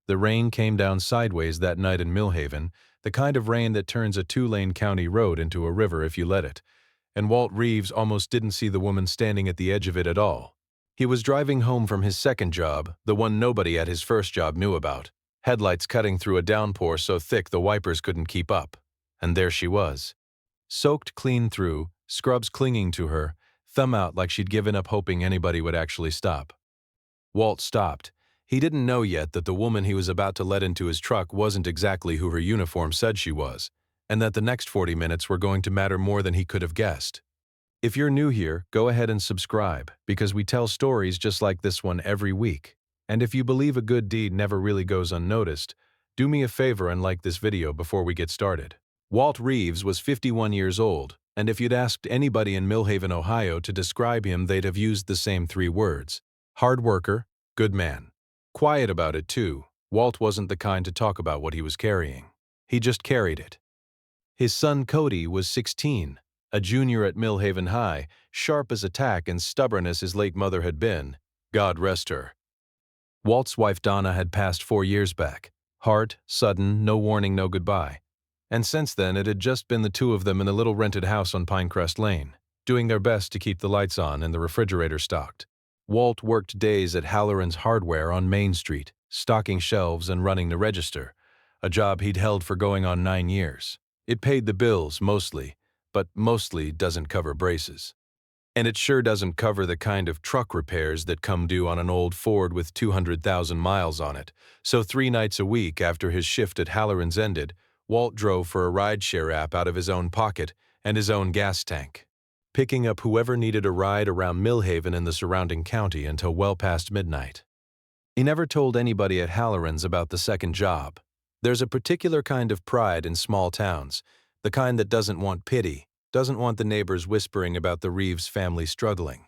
The rain came down sideways that night in Millhaven, the kind of rain that turns a two-lane county road into a river if you let it. And Walt Reeves almost didn't see the woman standing at the edge of it at all. He was driving home from his second job, the one nobody at his first job knew about. Headlights cutting through a downpour so thick the wipers couldn't keep up. And there she was. Soaked clean through, scrubs clinging to her, thumb out like she'd given up hoping anybody would actually stop. Walt stopped. He didn't know yet that the woman he was about to let into his truck wasn't exactly who her uniform said she was, and that the next 40 minutes were going to matter more than he could have guessed. If you're new here, go ahead and subscribe, because we tell stories just like this one every week. And if you believe a good deed never really goes unnoticed, do me a favor and like this video before we get started. Walt Reeves was 51 years old, and if you'd asked anybody in Millhaven, Ohio to describe him, they'd have used the same three words: hard worker, good man. Quiet about it, too. Walt wasn't the kind to talk about what he was carrying. He just carried it. His son Cody was 16, a junior at Millhaven High, sharp as a tack and stubborn as his late mother had been. God rest her. Walt's wife Donna had passed 4 years back. Heart, sudden, no warning, no goodbye. And since then it had just been the two of them in a little rented house on Pinecrest Lane, doing their best to keep the lights on and the refrigerator stocked. Walt worked days at Halloran's Hardware on Main Street, stocking shelves and running the register, a job he'd held for going on 9 years. It paid the bills, mostly, but mostly doesn't cover braces. And it sure doesn't cover the kind of truck repairs that come due on an old Ford with 200,000 miles on it. So 3 nights a week after his shift at Halloran's ended, Walt drove for a rideshare app out of his own pocket and his own gas tank, picking up whoever needed a ride around Millhaven and the surrounding county until well past midnight. He never told anybody at Halloran's about the second job. There's a particular kind of pride in small towns, the kind that doesn't want pity, doesn't want the neighbors whispering about the Reeves family struggling.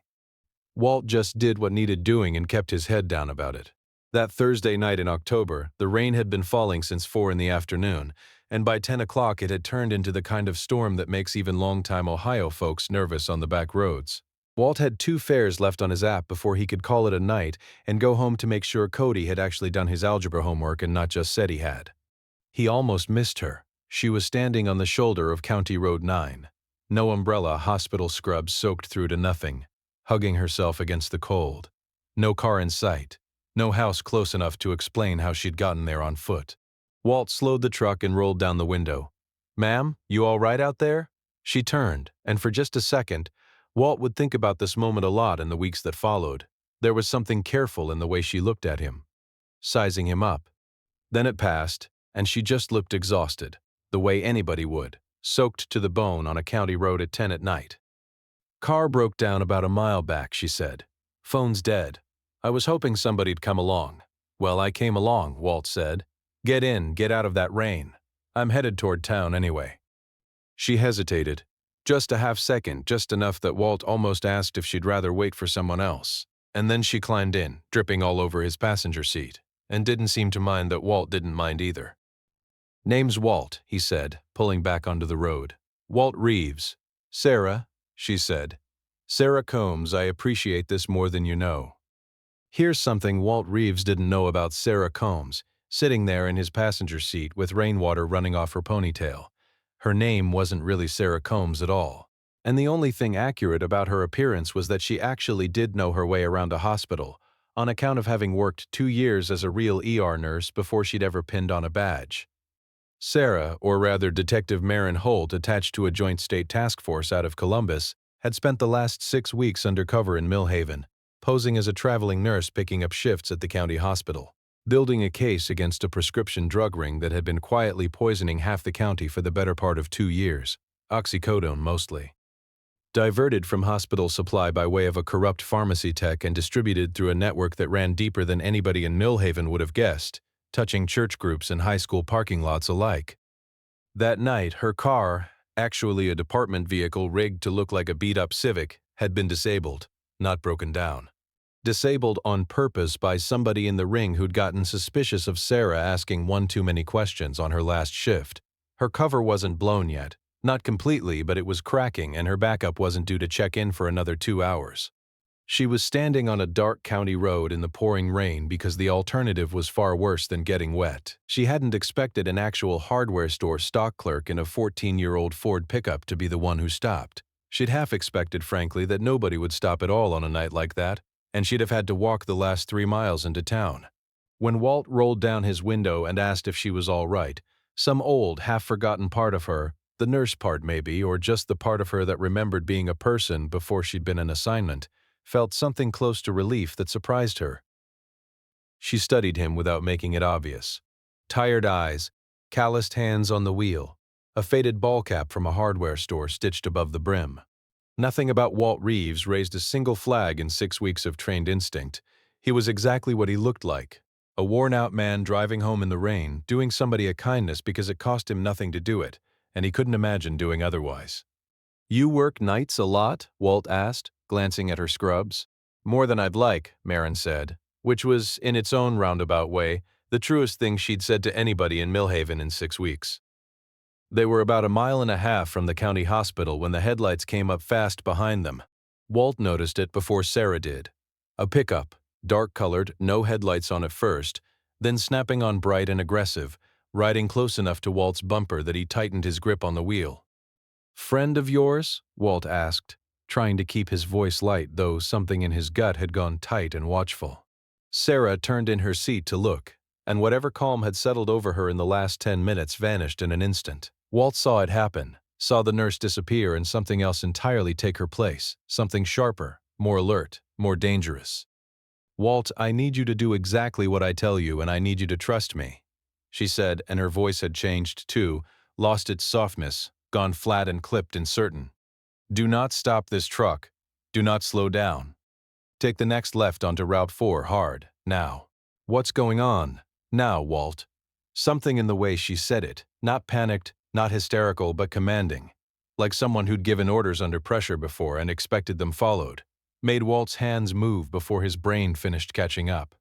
Walt just did what needed doing and kept his head down about it. That Thursday night in October, the rain had been falling since 4 in the afternoon, and by 10 o'clock it had turned into the kind of storm that makes even longtime Ohio folks nervous on the back roads. Walt had 2 fares left on his app before he could call it a night and go home to make sure Cody had actually done his algebra homework and not just said he had. He almost missed her. She was standing on the shoulder of County Road 9. No umbrella, hospital scrubs soaked through to nothing, hugging herself against the cold. No car in sight. No house close enough to explain how she'd gotten there on foot. Walt slowed the truck and rolled down the window. "Ma'am, you all right out there?" She turned, and for just a second, Walt would think about this moment a lot in the weeks that followed. There was something careful in the way she looked at him, sizing him up. Then it passed, and she just looked exhausted, the way anybody would, soaked to the bone on a county road at 10 at night. "Car broke down about a mile back," she said. "Phone's dead. I was hoping somebody'd come along." "Well, I came along," Walt said. "Get in, get out of that rain. I'm headed toward town anyway." She hesitated. Just a half second, just enough that Walt almost asked if she'd rather wait for someone else. And then she climbed in, dripping all over his passenger seat, and didn't seem to mind that Walt didn't mind either. "Name's Walt," he said, pulling back onto the road. "Walt Reeves." "Sarah," she said. "Sarah Combs, I appreciate this more than you know." Here's something Walt Reeves didn't know about Sarah Combs, sitting there in his passenger seat with rainwater running off her ponytail. Her name wasn't really Sarah Combs at all. And the only thing accurate about her appearance was that she actually did know her way around a hospital, on account of having worked 2 years as a real ER nurse before she'd ever pinned on a badge. Sarah, or rather Detective Maren Holt, attached to a joint state task force out of Columbus, had spent the last 6 weeks undercover in Millhaven, posing as a traveling nurse picking up shifts at the county hospital, building a case against a prescription drug ring that had been quietly poisoning half the county for the better part of 2 years, oxycodone mostly. Diverted from hospital supply by way of a corrupt pharmacy tech and distributed through a network that ran deeper than anybody in Millhaven would have guessed, touching church groups and high school parking lots alike. That night, her car, actually a department vehicle rigged to look like a beat-up Civic, had been disabled, not broken down. Disabled on purpose by somebody in the ring who'd gotten suspicious of Sarah asking one too many questions on her last shift. Her cover wasn't blown yet. Not completely, but it was cracking, and her backup wasn't due to check in for another 2 hours. She was standing on a dark county road in the pouring rain because the alternative was far worse than getting wet. She hadn't expected an actual hardware store stock clerk in a 14-year-old Ford pickup to be the one who stopped. She'd half expected, frankly, that nobody would stop at all on a night like that, and she'd have had to walk the last 3 miles into town. When Walt rolled down his window and asked if she was all right, some old, half-forgotten part of her, the nurse part maybe, or just the part of her that remembered being a person before she'd been an assignment, felt something close to relief that surprised her. She studied him without making it obvious. Tired eyes, calloused hands on the wheel, a faded ball cap from a hardware store stitched above the brim. Nothing about Walt Reeves raised a single flag in 6 weeks of trained instinct. He was exactly what he looked like. A worn-out man driving home in the rain, doing somebody a kindness because it cost him nothing to do it, and he couldn't imagine doing otherwise. "You work nights a lot?" Walt asked, glancing at her scrubs. "More than I'd like," Marin said, which was, in its own roundabout way, the truest thing she'd said to anybody in Millhaven in 6 weeks. They were about 1.5 miles from the county hospital when the headlights came up fast behind them. Walt noticed it before Sarah did. A pickup, dark-colored, no headlights on at first, then snapping on bright and aggressive, riding close enough to Walt's bumper that he tightened his grip on the wheel. "Friend of yours?" Walt asked, trying to keep his voice light, though something in his gut had gone tight and watchful. Sarah turned in her seat to look, and whatever calm had settled over her in the last 10 minutes vanished in an instant. Walt saw it happen, saw the nurse disappear and something else entirely take her place, something sharper, more alert, more dangerous. "Walt, I need you to do exactly what I tell you, and I need you to trust me," she said, and her voice had changed too, lost its softness, gone flat and clipped and certain. "Do not stop this truck. Do not slow down. Take the next left onto Route 4 hard, now." "What's going on? Now, Walt?" Something in the way she said it, not panicked, not hysterical, but commanding, like someone who'd given orders under pressure before and expected them followed, made Walt's hands move before his brain finished catching up.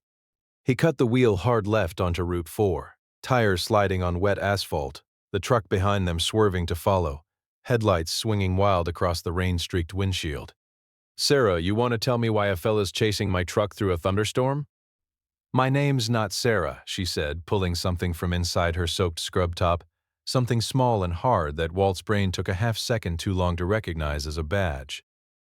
He cut the wheel hard left onto Route 4, tires sliding on wet asphalt, the truck behind them swerving to follow, headlights swinging wild across the rain-streaked windshield. "Sarah, you want to tell me why a fella's chasing my truck through a thunderstorm?" "My name's not Sarah," she said, pulling something from inside her soaked scrub top, something small and hard that Walt's brain took a half-second too long to recognize as a badge.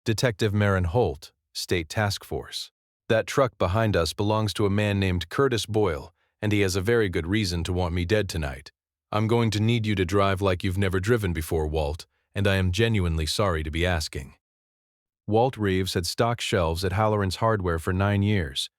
"Detective Marin Holt, State Task Force. That truck behind us belongs to a man named Curtis Boyle, and he has a very good reason to want me dead tonight. I'm going to need you to drive like you've never driven before, Walt, and I am genuinely sorry to be asking." Walt Reeves had stocked shelves at Halloran's Hardware for 9 years.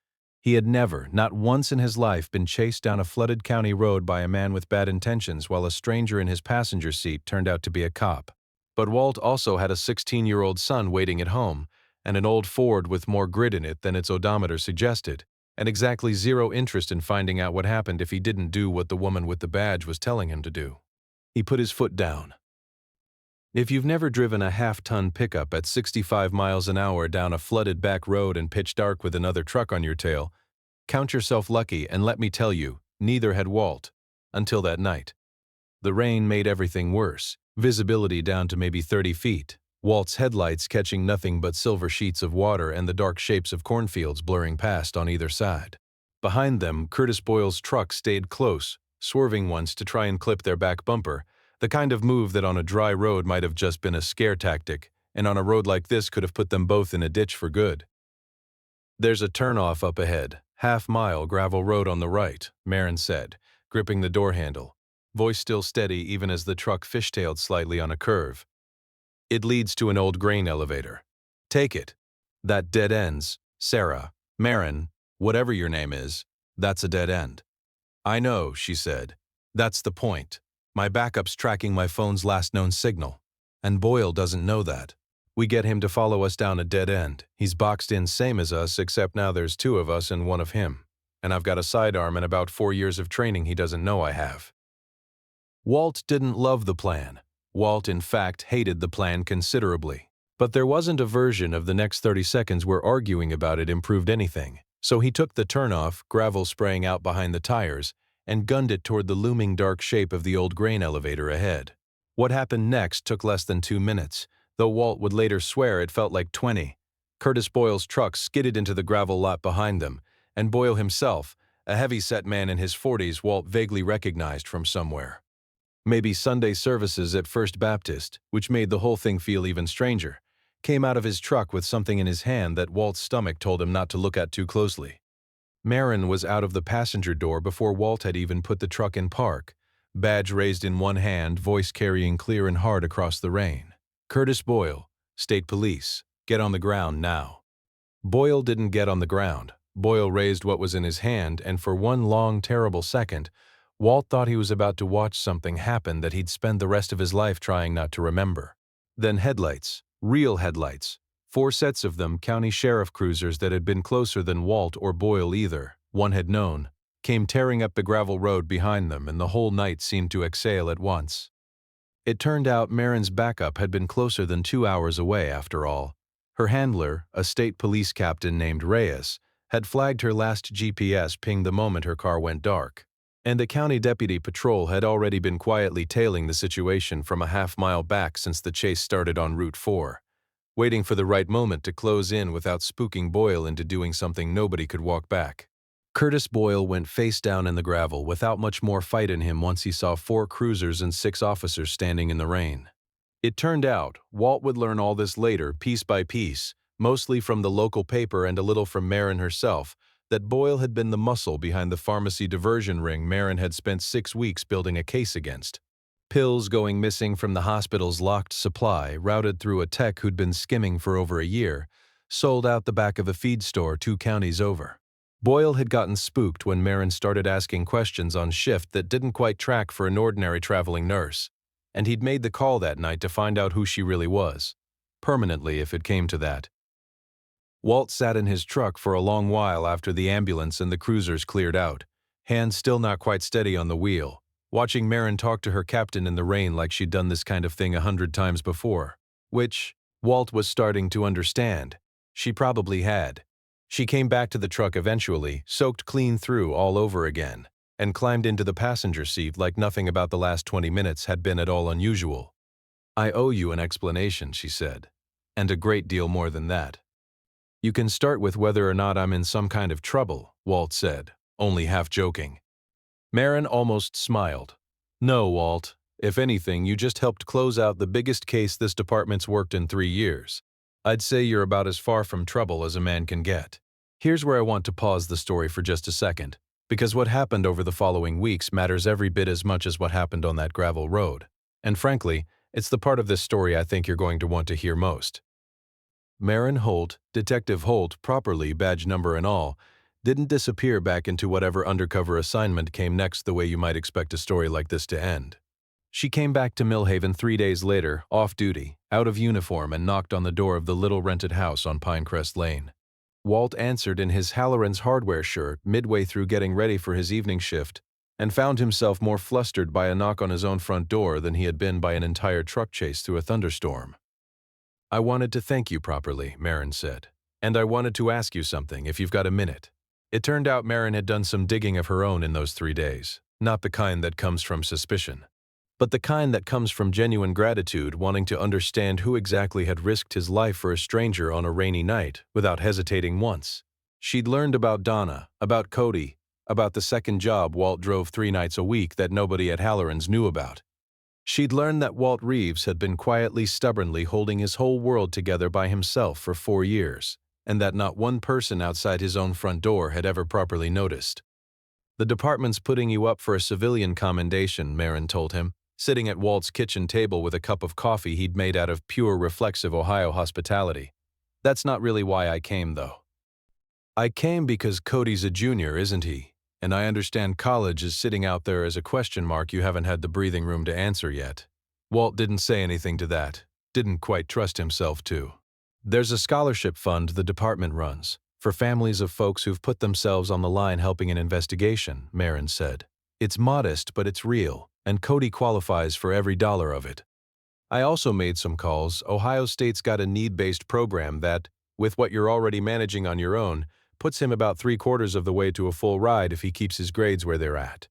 He had never, not once in his life, been chased down a flooded county road by a man with bad intentions while a stranger in his passenger seat turned out to be a cop. But Walt also had a 16-year-old son waiting at home, and an old Ford with more grit in it than its odometer suggested, and exactly zero interest in finding out what happened if he didn't do what the woman with the badge was telling him to do. He put his foot down. If you've never driven a half-ton pickup at 65 miles an hour down a flooded back road and pitch dark with another truck on your tail, count yourself lucky, and let me tell you, neither had Walt. Until that night. The rain made everything worse, visibility down to maybe 30 feet, Walt's headlights catching nothing but silver sheets of water and the dark shapes of cornfields blurring past on either side. Behind them, Curtis Boyle's truck stayed close, swerving once to try and clip their back bumper, the kind of move that on a dry road might have just been a scare tactic, and on a road like this could have put them both in a ditch for good. "There's a turnoff up ahead, half-mile gravel road on the right," Marin said, gripping the door handle, voice still steady even as the truck fishtailed slightly on a curve. "It leads to an old grain elevator. Take it. That dead ends, Sarah, Marin, whatever your name is, that's a dead end." "I know," she said. "That's the point. My backup's tracking my phone's last known signal. And Boyle doesn't know that. We get him to follow us down a dead end. He's boxed in same as us, except now there's 2 of us and 1 of him. And I've got a sidearm and about 4 years of training he doesn't know I have." Walt didn't love the plan. Walt, in fact, hated the plan considerably. But there wasn't a version of the next 30 seconds where arguing about it improved anything. So he took the turnoff, gravel spraying out behind the tires, and gunned it toward the looming dark shape of the old grain elevator ahead. What happened next took less than 2 minutes, though Walt would later swear it felt like 20. Curtis Boyle's truck skidded into the gravel lot behind them, and Boyle himself, a heavy-set man in his 40s, Walt vaguely recognized from somewhere. Maybe Sunday services at First Baptist, which made the whole thing feel even stranger, came out of his truck with something in his hand that Walt's stomach told him not to look at too closely. Marin was out of the passenger door before Walt had even put the truck in park, badge raised in one hand, voice carrying clear and hard across the rain. "Curtis Boyle, State Police, get on the ground now." Boyle didn't get on the ground. Boyle raised what was in his hand, and for one long, terrible second, Walt thought he was about to watch something happen that he'd spend the rest of his life trying not to remember. Then headlights, real headlights, 4 sets of them, county sheriff cruisers that had been closer than Walt or Boyle either, one had known, came tearing up the gravel road behind them, and the whole night seemed to exhale at once. It turned out Marin's backup had been closer than 2 hours away after all. Her handler, a state police captain named Reyes, had flagged her last GPS ping the moment her car went dark, and the county deputy patrol had already been quietly tailing the situation from a half-mile back since the chase started on Route 4, waiting for the right moment to close in without spooking Boyle into doing something nobody could walk back. Curtis Boyle went face down in the gravel without much more fight in him once he saw 4 cruisers and 6 officers standing in the rain. It turned out, Walt would learn all this later, piece by piece, mostly from the local paper and a little from Marin herself, that Boyle had been the muscle behind the pharmacy diversion ring Marin had spent 6 weeks building a case against. Pills going missing from the hospital's locked supply, routed through a tech who'd been skimming for over a year, sold out the back of a feed store 2 counties over. Boyle had gotten spooked when Marin started asking questions on shift that didn't quite track for an ordinary traveling nurse, and he'd made the call that night to find out who she really was, permanently if it came to that. Walt sat in his truck for a long while after the ambulance and the cruisers cleared out, hands still not quite steady on the wheel, watching Marin talk to her captain in the rain like she'd done this kind of thing 100 times before, which, Walt was starting to understand, she probably had. She came back to the truck eventually, soaked clean through all over again, and climbed into the passenger seat like nothing about the last 20 minutes had been at all unusual. "I owe you an explanation," she said, "and a great deal more than that." "You can start with whether or not I'm in some kind of trouble," Walt said, only half joking. Marin almost smiled. "No, Walt. If anything, you just helped close out the biggest case this department's worked in 3 years. I'd say you're about as far from trouble as a man can get." Here's where I want to pause the story for just a second, because what happened over the following weeks matters every bit as much as what happened on that gravel road. And frankly, it's the part of this story I think you're going to want to hear most. Marin Holt, Detective Holt, properly, badge number and all, didn't disappear back into whatever undercover assignment came next the way you might expect a story like this to end. She came back to Millhaven 3 days later, off-duty, out of uniform, and knocked on the door of the little rented house on Pinecrest Lane. Walt answered in his Halloran's hardware shirt midway through getting ready for his evening shift, and found himself more flustered by a knock on his own front door than he had been by an entire truck chase through a thunderstorm. "I wanted to thank you properly," Marin said, "and I wanted to ask you something, if you've got a minute." It turned out Marin had done some digging of her own in those 3 days, not the kind that comes from suspicion, but the kind that comes from genuine gratitude, wanting to understand who exactly had risked his life for a stranger on a rainy night without hesitating once. She'd learned about Donna, about Cody, about the second job Walt drove 3 nights a week that nobody at Halloran's knew about. She'd learned that Walt Reeves had been quietly, stubbornly holding his whole world together by himself for 4 years, and that not one person outside his own front door had ever properly noticed. "The department's putting you up for a civilian commendation," Marin told him, sitting at Walt's kitchen table with a cup of coffee he'd made out of pure, reflexive Ohio hospitality. "That's not really why I came, though. I came because Cody's a junior, isn't he? And I understand college is sitting out there as a question mark you haven't had the breathing room to answer yet." Walt didn't say anything to that, didn't quite trust himself to. "There's a scholarship fund the department runs, for families of folks who've put themselves on the line helping an investigation," Marin said. "It's modest, but it's real, and Cody qualifies for every dollar of it. I also made some calls. Ohio State's got a need-based program that, with what you're already managing on your own, puts him about 3/4 of the way to a full ride if he keeps his grades where they're at."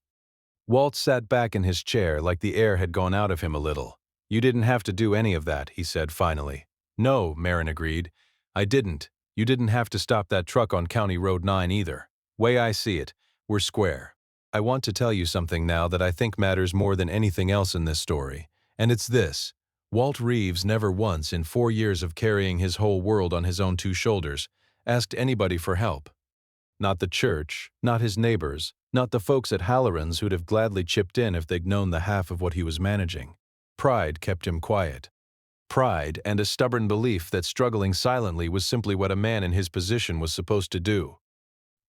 Walt sat back in his chair like the air had gone out of him a little. "You didn't have to do any of that," he said finally. "No," Marin agreed. "I didn't. You didn't have to stop that truck on County Road 9 either. Way I see it, we're square. I want to tell you something now that I think matters more than anything else in this story, and it's this. Walt Reeves never once, in 4 years of carrying his whole world on his own 2 shoulders, asked anybody for help. Not the church, not his neighbors, not the folks at Halloran's who'd have gladly chipped in if they'd known the half of what he was managing. Pride kept him quiet. Pride and a stubborn belief that struggling silently was simply what a man in his position was supposed to do.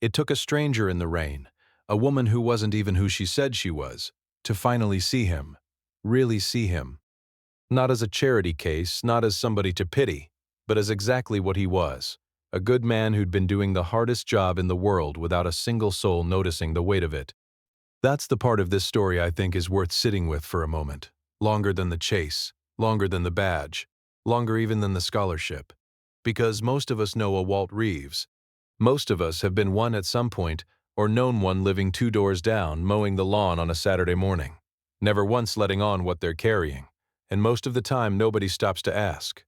It took a stranger in the rain, a woman who wasn't even who she said she was, to finally see him. Really see him. Not as a charity case, not as somebody to pity, but as exactly what he was. A good man who'd been doing the hardest job in the world without a single soul noticing the weight of it. That's the part of this story I think is worth sitting with for a moment. Longer than the chase, longer than the badge, longer even than the scholarship. Because most of us know a Walt Reeves. Most of us have been one at some point, or known one living 2 doors down, mowing the lawn on a Saturday morning. Never once letting on what they're carrying. And most of the time nobody stops to ask.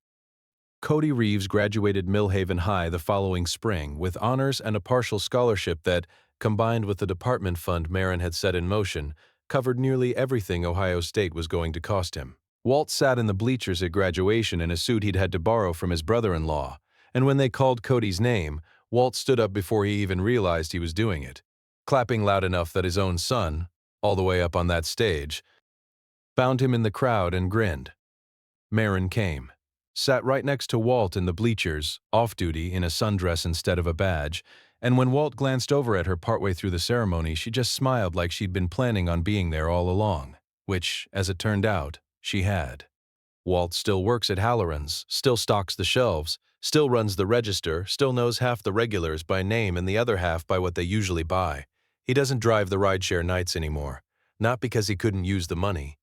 Cody Reeves graduated Millhaven High the following spring with honors and a partial scholarship that, combined with the department fund Marin had set in motion, covered nearly everything Ohio State was going to cost him. Walt sat in the bleachers at graduation in a suit he'd had to borrow from his brother-in-law, and when they called Cody's name, Walt stood up before he even realized he was doing it, clapping loud enough that his own son, all the way up on that stage, found him in the crowd and grinned. Marin came. Sat right next to Walt in the bleachers, off-duty, in a sundress instead of a badge, and when Walt glanced over at her partway through the ceremony, she just smiled like she'd been planning on being there all along, which, as it turned out, she had. Walt still works at Halloran's, still stocks the shelves, still runs the register, still knows half the regulars by name and the other half by what they usually buy. He doesn't drive the rideshare nights anymore, not because he couldn't use the money,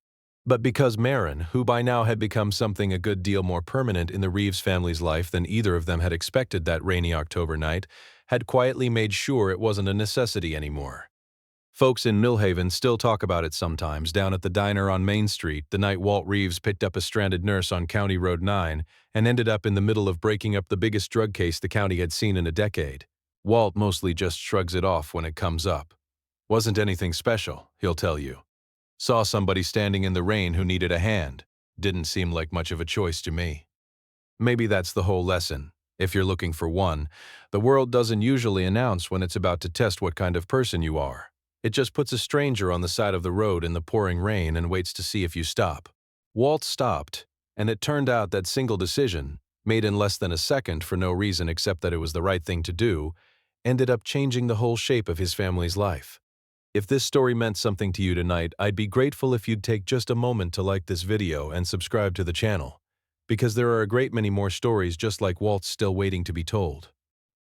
but because Marin, who by now had become something a good deal more permanent in the Reeves family's life than either of them had expected that rainy October night, had quietly made sure it wasn't a necessity anymore. Folks in Millhaven still talk about it sometimes down at the diner on Main Street the night Walt Reeves picked up a stranded nurse on County Road 9 and ended up in the middle of breaking up the biggest drug case the county had seen in a decade. Walt mostly just shrugs it off when it comes up. Wasn't anything special, he'll tell you. Saw somebody standing in the rain who needed a hand. Didn't seem like much of a choice to me. Maybe that's the whole lesson. If you're looking for one, the world doesn't usually announce when it's about to test what kind of person you are. It just puts a stranger on the side of the road in the pouring rain and waits to see if you stop. Walt stopped, and it turned out that single decision, made in less than a second for no reason except that it was the right thing to do, ended up changing the whole shape of his family's life. If this story meant something to you tonight, I'd be grateful if you'd take just a moment to like this video and subscribe to the channel, because there are a great many more stories just like Walt's still waiting to be told.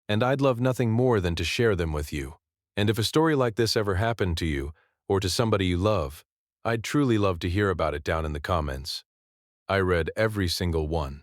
And I'd love nothing more than to share them with you. And if a story like this ever happened to you, or to somebody you love, I'd truly love to hear about it down in the comments. I read every single one.